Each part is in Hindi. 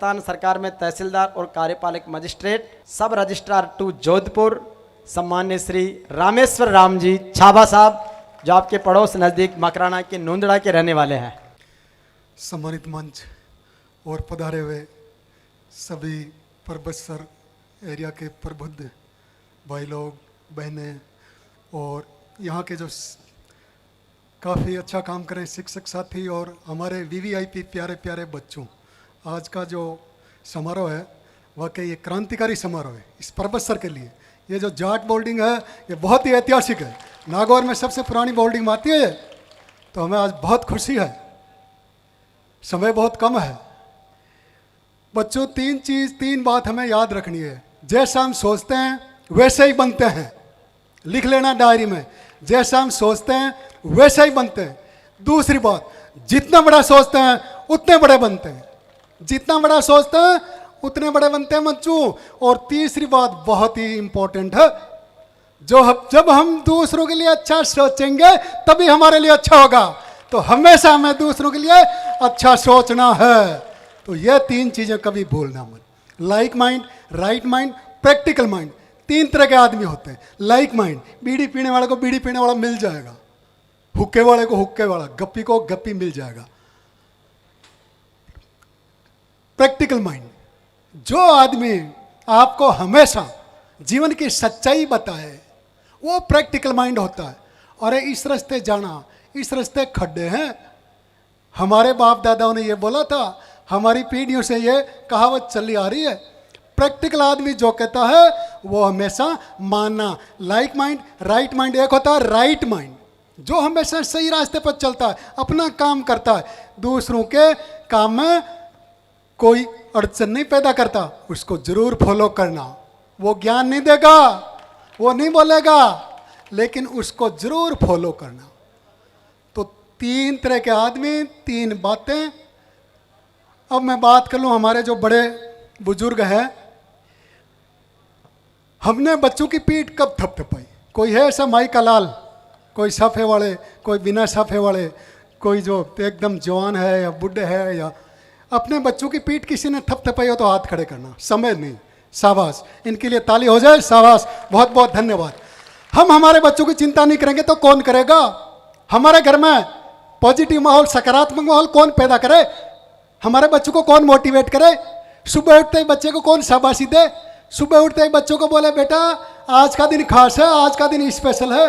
राजस्थान सरकार में तहसीलदार और कार्यपालक मजिस्ट्रेट सब रजिस्ट्रार 2 जोधपुर सम्मान्य श्री रामेश्वर राम जी छाबा साहब, जो आपके पड़ोस नज़दीक मकराना के नूंदड़ा के रहने वाले हैं। सम्मानित मंच और पधारे हुए सभी परबतसर एरिया के प्रबुद्ध भाई लोग, बहनें और यहाँ के जो काफ़ी अच्छा काम करें शिक्षक साथी और हमारे वीवीआईपी प्यारे प्यारे बच्चों, आज का जो समारोह है वाकई ये क्रांतिकारी समारोह है इस परबतसर के लिए। ये जो जाट बोल्डिंग है ये बहुत ही ऐतिहासिक है, नागौर में सबसे पुरानी बोल्डिंग आती है ये, तो हमें आज बहुत खुशी है। समय बहुत कम है बच्चों, तीन बात हमें याद रखनी है। जैसा हम सोचते हैं वैसे ही बनते हैं, लिख लेना डायरी में, जैसा हम सोचते हैं वैसे ही बनते हैं। दूसरी बात, जितना बड़ा सोचते हैं उतने बड़े बनते हैं, जितना बड़ा सोचते हैं उतने बड़े बनते हैं बच्चों। और तीसरी बात बहुत ही इंपॉर्टेंट है, जब हम दूसरों के लिए अच्छा सोचेंगे तभी हमारे लिए अच्छा होगा, तो हमेशा हमें दूसरों के लिए अच्छा सोचना है। तो ये 3 चीज़ें कभी भूलना मत। Like mind, right mind, practical mind. 3 तरह के आदमी होते हैं। लाइक माइंड, बीड़ी पीने वाले को बीड़ी पीने वाला मिल जाएगा, हुक्के वाले को हुक्के वाला, गप्पी को गप्पी मिल जाएगा। प्रैक्टिकल माइंड, जो आदमी आपको हमेशा जीवन की सच्चाई बताए वो प्रैक्टिकल माइंड होता है। और इस रास्ते जाना, इस रास्ते खड्डे हैं। हमारे बाप दादाओं ने ये बोला था, हमारी पीढ़ियों से ये कहावत चली आ रही है। प्रैक्टिकल आदमी जो कहता है वो हमेशा मानना। लाइक माइंड, राइट माइंड, एक होता है राइट माइंड जो हमेशा सही रास्ते पर चलता है, अपना काम करता है, दूसरों के काम में कोई अड़चन नहीं पैदा करता, उसको जरूर फॉलो करना। वो ज्ञान नहीं देगा, वो नहीं बोलेगा, लेकिन उसको जरूर फॉलो करना। तो 3 तरह के आदमी, 3 बातें। अब मैं बात कर लूँ हमारे जो बड़े बुजुर्ग हैं, हमने बच्चों की पीठ कब थपथपाई? कोई है ऐसा माई का लाल, कोई साफे वाले, कोई बिना साफे वाले, कोई जो एकदम जवान है या बुढ़े है, या अपने बच्चों की पीठ किसी ने थपथपाई हो तो हाथ खड़े करना। समय नहीं, शाबाश, इनके लिए ताली हो जाए, शाबाश, बहुत बहुत धन्यवाद। हम हमारे बच्चों की चिंता नहीं करेंगे तो कौन करेगा? हमारे घर में पॉजिटिव माहौल, सकारात्मक माहौल कौन पैदा करे? हमारे बच्चों को कौन मोटिवेट करे? सुबह उठते ही बच्चे को कौन शाबाशी दे? सुबह उठते ही बच्चों को बोले बेटा आज का दिन खास है, आज का दिन स्पेशल है,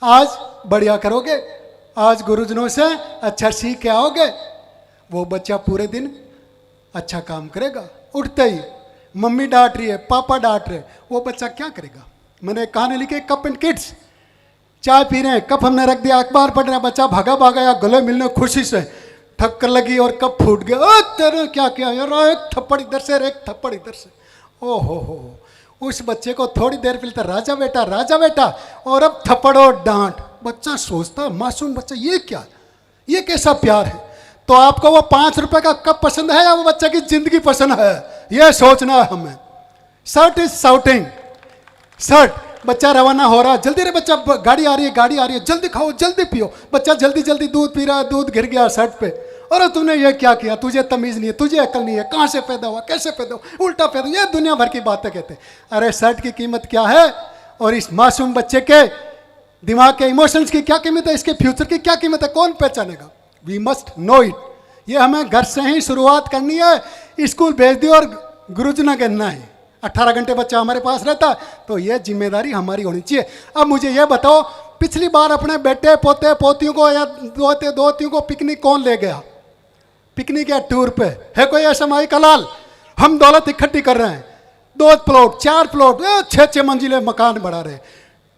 आज बढ़िया करोगे, आज गुरुजनों से अच्छा सीख के आओगे, वो बच्चा पूरे दिन अच्छा काम करेगा। उठते ही मम्मी डांट रही है, पापा डांट रहे, वो बच्चा क्या करेगा? मैंने एक कहानी लिखी, कप एंड किड्स। चाय पी रहे हैं, कप हमने रख दिया, अखबार पढ़ रहे हैं, बच्चा भागा भागा या गले मिलने खुशी से, ठक्कर लगी और कप फूट गया। तेरे क्या किया यार? एक थप्पड़ इधर से, एक थप्पड़ इधर से। ओ हो, उस बच्चे को थोड़ी देर मिलता राजा बेटा, राजा बेटा, और अब थप्पड़ और डांट। बच्चा सोचता, मासूम बच्चा, ये क्या, ये कैसा प्यार है? तो आपको वो 5 रुपए का कप पसंद है या वो बच्चे की जिंदगी पसंद है? ये सोचना है हमें। शर्ट इज शाउटिंग, शर्ट, बच्चा रवाना हो रहा है, जल्दी रे बच्चा, गाड़ी आ रही है, गाड़ी आ रही है, जल्दी खाओ, जल्दी पियो। बच्चा जल्दी जल्दी दूध पी रहा है, दूध गिर गया शर्ट पे। अरे तूने ये क्या किया? तुझे तमीज नहीं है, तुझे अकल नहीं है, कहाँ से पैदा हुआ, कैसे पैदा हुआ, उल्टा पैदा, ये दुनिया भर की बातें कहते हैं। अरे शर्ट की कीमत क्या है और इस मासूम बच्चे के दिमाग के इमोशंस की क्या कीमत है, इसके फ्यूचर की क्या कीमत है, कौन पहचानेगा? We must know it. ये हमें घर से ही शुरुआत करनी है। स्कूल भेज दियो और गुरुजना कहना है, 18 घंटे बच्चा हमारे पास रहता है, तो ये जिम्मेदारी हमारी होनी चाहिए। अब मुझे ये बताओ, पिछली बार अपने बेटे पोते पोतियों को या दोतियों को पिकनिक कौन ले गया? पिकनिक या टूर पे है कोई ऐसा माई का लाल? हम दौलत इकट्ठी कर रहे हैं, 2 प्लॉट 4 प्लॉट 6 मंजिले मकान बढ़ा रहे हैं,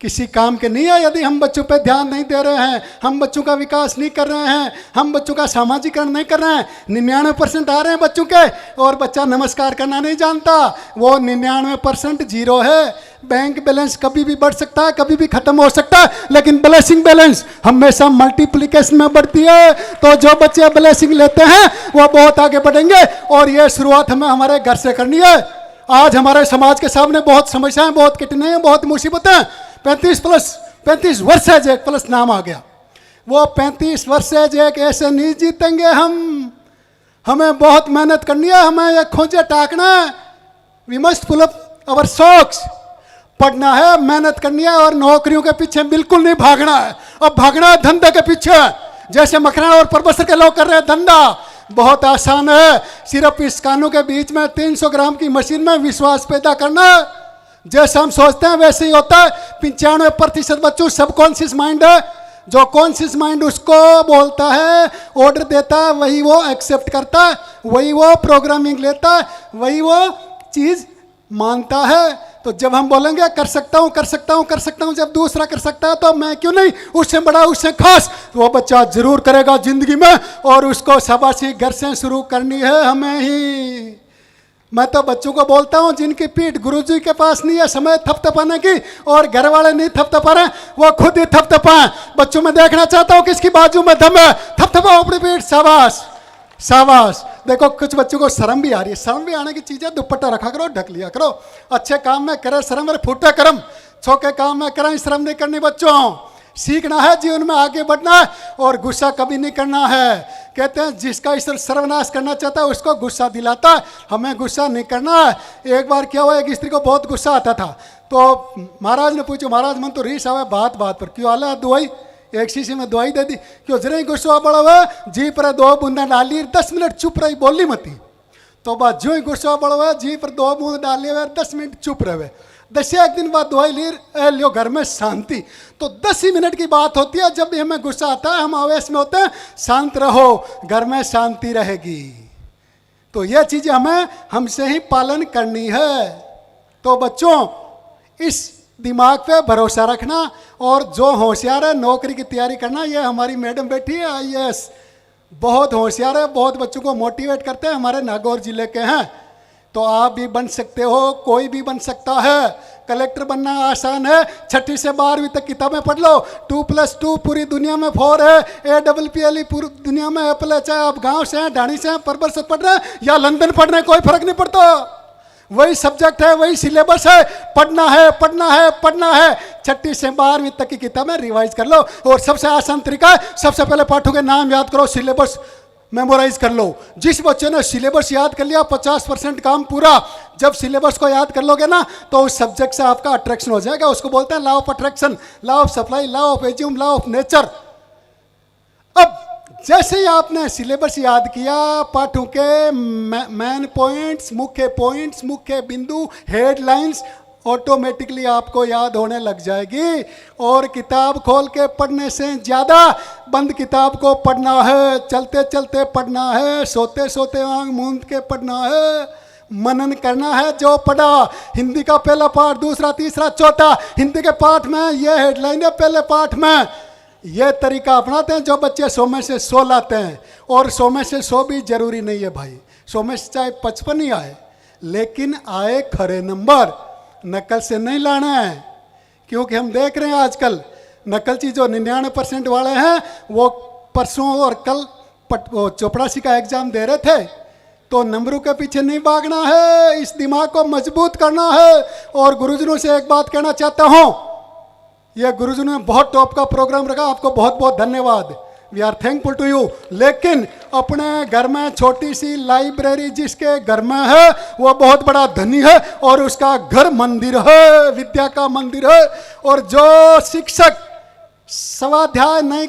किसी काम के नहीं है यदि हम बच्चों पे ध्यान नहीं दे रहे हैं, हम बच्चों का विकास नहीं कर रहे हैं, हम बच्चों का सामाजिकरण नहीं कर रहे हैं। 99% आ रहे हैं बच्चों के और बच्चा नमस्कार करना नहीं जानता, वो 99% जीरो है। बैंक बैलेंस कभी भी बढ़ सकता है, कभी भी खत्म हो सकता है, लेकिन ब्लेसिंग बैलेंस हमेशा मल्टीप्लिकेशन में बढ़ती है। तो जो बच्चे ब्लेसिंग लेते हैं वो बहुत आगे बढ़ेंगे और ये शुरुआत हमें हमारे घर से करनी है। आज हमारे समाज के सामने बहुत समस्याएं, बहुत कठिनाइयां, बहुत मुसीबतें। 35 वर्सेज एक प्लस नाम आ गया। वो 35 वर्सेज एक ऐसे नहीं जीतेंगे हम। हमें बहुत मेहनत करनी है, हमें ये खोजे टाकना है। We must pull up our socks. पढ़ना है, मेहनत करनी है और नौकरियों के पीछे बिल्कुल नहीं भागना है। अब भागना है धंधे के पीछे, जैसे मकराना और प्रोफेसर के लोग कर रहे हैं। धंधा बहुत आसान है, सिर्फ इस कानों के बीच में 300 ग्राम की मशीन में विश्वास पैदा करना है। जैसा हम सोचते हैं वैसे ही होता है। 95% बच्चों सबकॉन्शियस माइंड है। जो कॉन्शियस माइंड उसको बोलता है, ऑर्डर देता है, वही वो एक्सेप्ट करता है, वही वो प्रोग्रामिंग लेता है, वही वो चीज मानता है। तो जब हम बोलेंगे कर सकता हूं कर सकता हूं कर सकता हूं, जब दूसरा कर सकता है तो मैं क्यों नहीं, उससे बड़ा उससे खास, वो बच्चा जरूर करेगा जिंदगी में। और उसको शाबाशी घर से शुरू करनी है हमें ही। मैं तो बच्चों को बोलता हूं जिनकी पीठ गुरुजी के पास नहीं है समय थपथपाने की, और घर वाले नहीं थपथपा रहे, वो खुद ही थपथपाएं। बच्चों में देखना चाहता हूं किसकी बाजू में दम है, थपथपाओ अपनी पीठ, शाबाश शाबाश। देखो कुछ बच्चों को शर्म भी आ रही है, शर्म भी आने की चीज़ है, दुपट्टा रखा करो, ढक लिया करो। अच्छे काम में करे शर्म, फूटे कर्म, छोके काम में करें शर्म नहीं करनी। बच्चों सीखना है, जीवन में आगे बढ़ना है और गुस्सा कभी नहीं करना है। कहते हैं जिसका ईश्वर सर्वनाश करना चाहता है उसको गुस्सा दिलाता है, हमें गुस्सा नहीं करना है। एक बार क्या हुआ, एक स्त्री को बहुत गुस्सा आता था, तो महाराज ने पूछा, महाराज मन तो रीस आवे बात बात पर, क्यों आला दवाई, एक शीशी में दवाई दे दी, क्यों जरा ही गुस्सा बड़ा हुआ, जी पर 2 बूंदा डाली, 10 मिनट चुप रही, बोली मती। तो बात जो ही गुस्सा बड़ा हुआ, जी पर 2 बूंद डाली हुए, 10 मिनट चुप रहे। 10 दिन बाद दवाई लियो, घर में शांति। तो 10 ही मिनट की बात होती है, जब भी हमें गुस्सा आता है, हम आवेश में होते हैं, शांत रहो, घर में शांति रहेगी। तो यह चीज़ हमें हमसे ही पालन करनी है। तो बच्चों इस दिमाग पे भरोसा रखना, और जो होशियार है नौकरी की तैयारी करना। ये हमारी मैडम बैठी है IAS, बहुत होशियार है, बहुत बच्चों को मोटिवेट करते हैं, हमारे नागौर जिले के हैं। तो आप भी बन सकते हो, कोई भी बन सकता है। कलेक्टर बनना आसान है, 6ठी से 12वीं तक किताबें पढ़ लो, 2+2 पूरी दुनिया में 4 है, APPLE पूरी दुनिया में एप्पल है। चाहे आप गांव से हैं, ढाणी से हैं, परबर से पढ़ रहे हैं या लंदन पढ़ रहे हैं, कोई फर्क नहीं पड़ता। वही सब्जेक्ट है, वही सिलेबस है, पढ़ना है पढ़ना है पढ़ना है। 6ठी से 12वीं तक की किताबें रिवाइज कर लो, और सबसे आसान तरीका है, सबसे पहले पाठों के नाम याद करो, सिलेबस मेमोराइज कर लो। जिस बच्चे ने सिलेबस याद कर लिया 50% काम पूरा। जब सिलेबस को याद कर लोगे ना तो उस सब्जेक्ट से आपका अट्रैक्शन हो जाएगा। उसको बोलते हैं law of attraction, law of supply, law of assume, law of nature. अब जैसे ही आपने सिलेबस याद किया, पाठों के मेन पॉइंट्स, मुख्य बिंदु, हेडलाइंस ऑटोमेटिकली आपको याद होने लग जाएगी। और किताब खोल के पढ़ने से ज़्यादा बंद किताब को पढ़ना है, चलते चलते पढ़ना है, सोते सोते आंख मूंद के पढ़ना है, मनन करना है। जो पढ़ा, हिंदी का पहला पाठ, दूसरा, तीसरा, चौथा, हिंदी के पाठ में ये हेडलाइन है, पहले पाठ में ये तरीका अपनाते हैं। जो बच्चे 100 में से 100 लाते हैं, और 100 में से 100 भी जरूरी नहीं है भाई, 100 में से चाहे 55 ही आए, लेकिन आए खरे नंबर, नकल से नहीं लाना है। क्योंकि हम देख रहे हैं आजकल नकलची जो 99% वाले हैं, वो परसों और कल चपरासी का एग्जाम दे रहे थे। तो नंबरों के पीछे नहीं भागना है, इस दिमाग को मजबूत करना है। और गुरुजनों से एक बात कहना चाहता हूँ, यह गुरुजनों ने बहुत टॉप का प्रोग्राम रखा, आपको बहुत बहुत धन्यवाद, we are thankful to you. लेकिन अपने घर में छोटी सी लाइब्रेरी जिसके घर में है, वो बहुत बड़ा धनी है, और उसका घर मंदिर है, विद्या का मंदिर है। और जो शिक्षक स्वाध्याय नहीं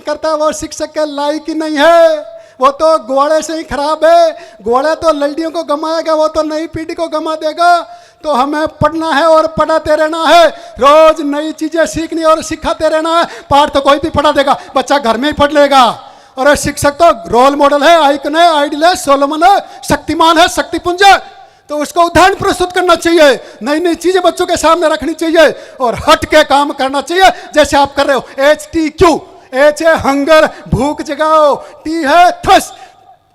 करता, वो शिक्षक के लायक ही नहीं है। वो तो घोड़े से ही खराब है, घोड़ा तो लड़ियों को गमाएगा, वो तो नई पीढ़ी को गमा देगा। तो हमें पढ़ना है और पढ़ाते रहना है, रोज नई चीजें सीखनी और सिखाते रहना है। पाठ तो कोई भी पढ़ा देगा, बच्चा घर में ही पढ़ लेगा। और शिक्षक तो रोल मॉडल है, आइकन है, आइडल है, सोलोमन है, शक्तिमान है, शक्तिपुंज है। तो उसको उदाहरण प्रस्तुत करना चाहिए, नई नई चीजें बच्चों के सामने रखनी चाहिए, और हट के काम करना चाहिए जैसे आप कर रहे हो। HTQ, H है हंगर, भूख जगाओ, T है थस,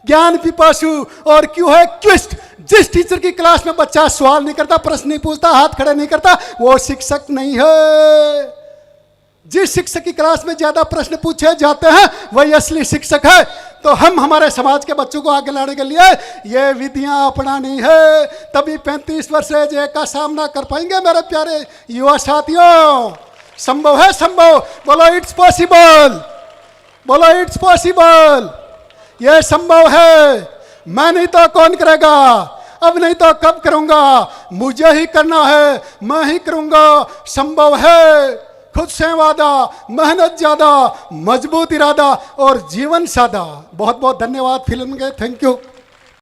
ज्ञान पिपासु, और Q है क्विस्ट। जिस टीचर की क्लास में बच्चा सवाल नहीं करता, प्रश्न नहीं पूछता, हाथ खड़े नहीं करता, वो शिक्षक नहीं है। जिस शिक्षक की क्लास में ज्यादा प्रश्न पूछे जाते हैं वही असली शिक्षक है। तो हम हमारे समाज के बच्चों को आगे लाने के लिए ये विधियां अपनानी है, तभी 35 वर्ष एज का सामना कर पाएंगे। मेरे प्यारे युवा साथियों, संभव है, संभव, बोलो इट्स पॉसिबल, बोलो इट्स पॉसिबल। ये संभव है, मैं नहीं तो कौन करेगा, अब नहीं तो कब करूंगा, मुझे ही करना है, मैं ही करूंगा, संभव है। खुद से वादा, मेहनत ज्यादा, मजबूत इरादा और जीवन सादा। बहुत बहुत धन्यवाद फिल्म के, थैंक यू।